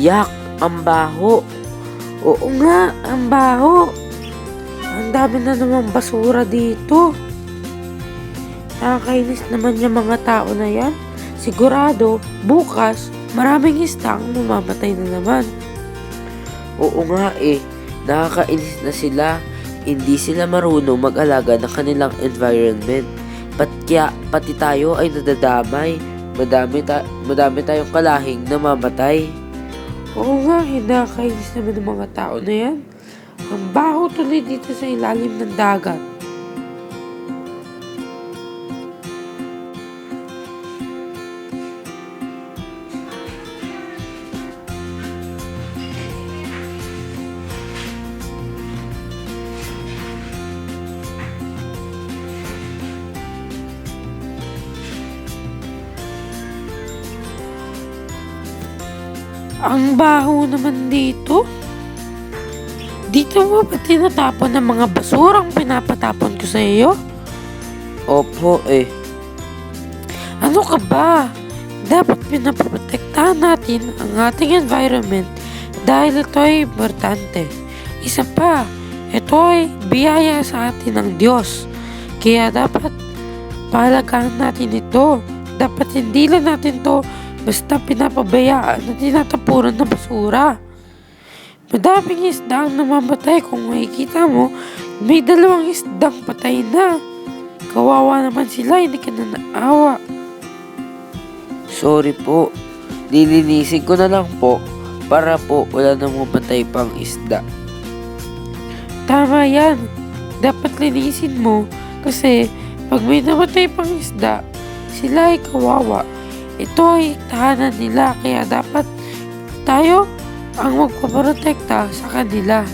Yak, ang baho. Oo nga, ang baho. Ang dami na namang basura dito. Nakakainis naman yung mga tao na yan. Sigurado, bukas, maraming isda ang mamamatay na naman. Oo nga nakakainis na sila. Hindi sila marunong mag-alaga ng kanilang environment. Pati tayo ay nadadamay. Madami tayong kalahing namamatay. Oo nga, nakakainis naman ng mga tao na yan. Ang baho tuloy dito sa ilalim ng dagat. Ang baho naman dito. Dito mo ba tinatapon ng mga basurang pinapatapon ko sa iyo? Opo Ano ka ba? Dapat pinaprotektahan natin ang ating environment dahil ito ay importante. Isa pa, ito ay biyaya sa atin ng Diyos. Kaya dapat pahalagaan natin ito. Dapat hindi lang natin to basta pinapabayaan na tinatapunan ng basura. Madaming isda ang namamatay. Kung makikita mo, may 2 isdang patay na. Kawawa naman sila, hindi ka na naawa. Sorry po, lilinisin ko na lang po para po wala nang mamatay pang isda. Tama yan, dapat linisin mo kasi pag may namatay pang isda, sila ay kawawa. Ito ay tahanan nila kaya dapat tayo ang magpaprotekta sa kanila.